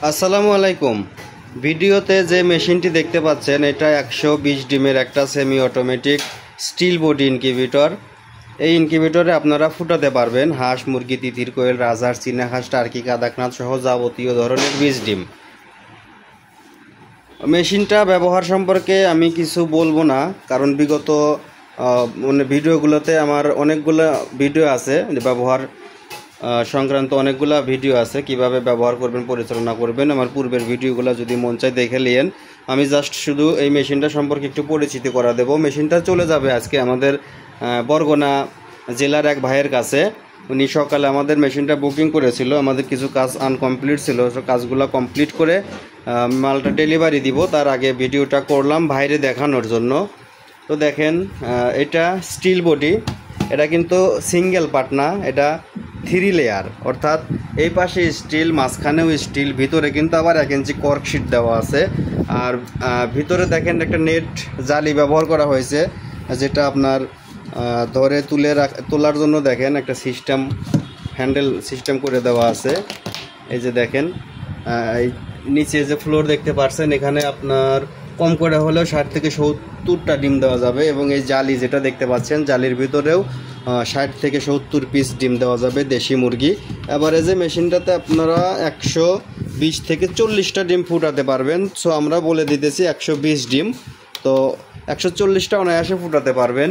আসসালামু আলাইকুম। ভিডিওতে যে মেশিনটি দেখতে পাচ্ছেন এটা 120 ডিমের একটা semi automatic steel body incubator. এই ইনকিউবেটরে আপনারা ফুটাতে পারবেন হাঁস, মুরগি, তিতির, কোয়েল, রাজহাঁস, চীনা হাঁস, টার্কি, কাদাকনাথ সহ যাবতীয় ধরনের বীজ ডিম। মেশিনটা ব্যবহার সম্পর্কে আমি কিছু বলবো না, কারণ বিগত ভিডিওগুলোতে আমার অনেকগুলো ভিডিও আছে, ব্যবহার সংক্রান্ত অনেকগুলো ভিডিও আছে, কিভাবে ব্যবহার করবেন, পরিচালনা করবেন। আমার পূর্বের ভিডিওগুলো যদি মন চায় দেখে নিন। আমি জাস্ট শুধু এই মেশিনটা সম্পর্কে একটু পরিচিতি করা দেব। মেশিনটা চলে যাবে আজকে আমাদের বরগুনা জেলার এক ভাইয়ের কাছে। উনি সকালে আমাদের মেশিনটা বুকিং করেছিল, আমাদের কিছু কাজ আনকমপ্লিট ছিল, কাজগুলো কমপ্লিট করে মালটা ডেলিভারি দিব। তার আগে ভিডিওটা করলাম বাইরে দেখানোর জন্য। তো দেখেন, এটা স্টিল বডি, এটা কিন্তু সিঙ্গেল পার্ট না, এটা 3 লেয়ার, অর্থাৎ এই পাশে স্টিল, মাঝখানেও স্টিল, ভিতরে কিন্তু আবার 1 ইঞ্চি কর্ক শিট দেওয়া আছে। আর ভিতরে দেখেন একটা নেট জালি ব্যবহার করা হয়েছে, যেটা আপনার ধরে তোলার জন্য দেখেন একটা সিস্টেম, হ্যান্ডেল সিস্টেম করে দেওয়া আছে। এই যে দেখেন, এই নিচে যে ফ্লোর দেখতে পাচ্ছেন, এখানে আপনার কম করে হলেও 60 থেকে 70টা ডিম দেওয়া যাবে। এবং এই জালি যেটা দেখতে পাচ্ছেন, জালির ভিতরেও 60 থেকে 70 পিস ডিম দেওয়া যাবে দেশি মুরগি। এবারে যে মেশিনটাতে আপনারা 120 থেকে 40টা ডিম ফুটাতে পারবেন। সো আমরা বলে দিতেছি 120 ডিম, তো 140টা অনায়াসে ফুটাতে পারবেন।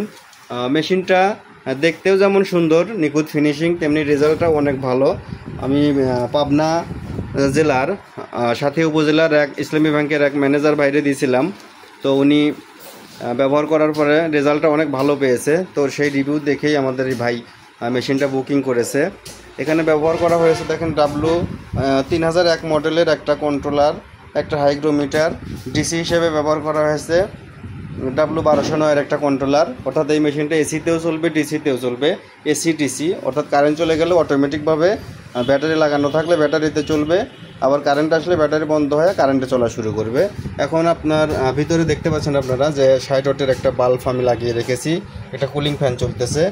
মেশিনটা দেখতেও যেমন সুন্দর, নিখুঁত ফিনিশিং, তেমনি রেজাল্টটাও অনেক ভালো। আমি পাবনা জেলার সাথী উপজেলার এক ইসলামী ব্যাংকের এক ম্যানেজার বাইরে দিয়েছিলাম, তো উনি ব্যবহার করার পরে রেজাল্টটা অনেক ভালো পেয়েছে। তো সেই রিভিউ দেখেই আমাদের এই ভাই মেশিনটা বুকিং করেছে। এখানে ব্যবহার করা হয়েছে দেখেন W3001 মডেলের একটা কন্ট্রোলার, একটা হাইগ্রোমিটার, ডিসি হিসেবে ব্যবহার করা হয়েছে W1209 একটা কন্ট্রোলার। অর্থাৎ এই মেশিনটা এসিতেও চলবে, ডিসিতেও চলবে। এসি ডিসি অর্থাৎ কারেন্ট চলে গেলে অটোমেটিকভাবে ব্যাটারি লাগানো থাকলে ব্যাটারিতে চলবে, আবার কারেন্ট আসলে ব্যাটারি বন্ধ হয়ে কারেন্টে চলা শুরু করবে। এখন আপনার ভিতরে দেখতে পাচ্ছেন আপনারা যে 60 ওয়াটের একটা বাল্ব আমি লাগিয়ে রেখেছি, একটা কুলিং ফ্যান চলতেছে।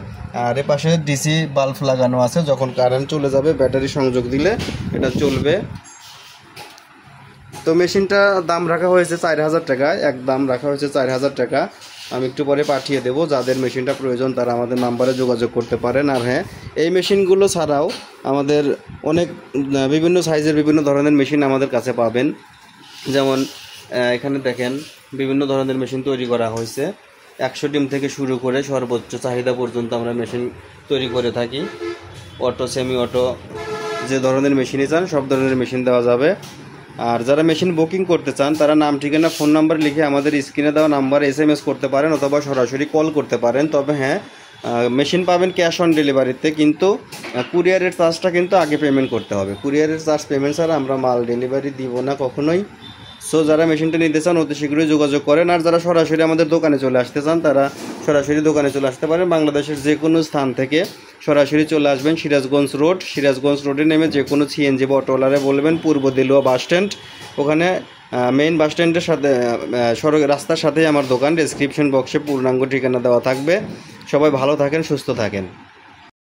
আর এ পাশে ডিসি বাল্ব লাগানো আছে, যখন কারেন্ট চলে যাবে ব্যাটারি সংযোগ দিলে এটা চলবে। তো মেশিনটা দাম রাখা হয়েছে 4000 টাকা, একদম রাখা হয়েছে 4000 টাকা। আমি একটু পরে পাঠিয়ে দেবো। যাদের মেশিনটা প্রয়োজন তারা আমাদের নাম্বারে যোগাযোগ করতে পারেন। আর হ্যাঁ, এই মেশিনগুলো ছাড়াও আমাদের অনেক বিভিন্ন সাইজের বিভিন্ন ধরনের মেশিন আমাদের কাছে পাবেন। যেমন এখানে দেখেন বিভিন্ন ধরনের মেশিন তৈরি করা হয়েছে। 100 ডিম থেকে শুরু করে সর্বোচ্চ চাহিদা পর্যন্ত আমরা মেশিন তৈরি করে থাকি। অটো, সেমি অটো, যে ধরনের মেশিনই চান সব ধরনের মেশিন দেওয়া যাবে। আর যারা মেশিন বুকিং করতে চান তারা নাম, ঠিকানা, ফোন নাম্বার লিখে আমাদের স্ক্রিনে দেওয়া নাম্বারে SMS করতে পারেন অথবা সরাসরি কল করতে পারেন। তবে হ্যাঁ, মেশিন পাবেন ক্যাশ অন ডেলিভারিতে, কিন্তু কুরিয়ারের চার্জটা কিন্তু আগে পেমেন্ট করতে হবে। কুরিয়ারের চার্জ পেমেন্ট ছাড়া আমরা মাল ডেলিভারি দিব না কখনোই। সো যারা মেশিনটা নিতে চান অতি শীঘ্রই যোগাযোগ করেন। আর যারা সরাসরি আমাদের দোকানে চলে আসতে চান তারা সরাসরি দোকানে চলে আসতে পারেন। বাংলাদেশের যে কোনো স্থান থেকে সরাসরি চলে আসবেন। সিরাজগঞ্জ রোডে নেমে যে কোনো CNG বা অটোওয়ালারে বলবেন পূর্ব দিলুয়া বাস স্ট্যান্ড, ওখানে মেইন বাস স্ট্যান্ডের সাথে রাস্তার সাথেই আমার দোকান। ডেসক্রিপশন বক্সে পূর্ণাঙ্গ ঠিকানা দেওয়া থাকবে। সবাই ভালো থাকেন, সুস্থ থাকেন।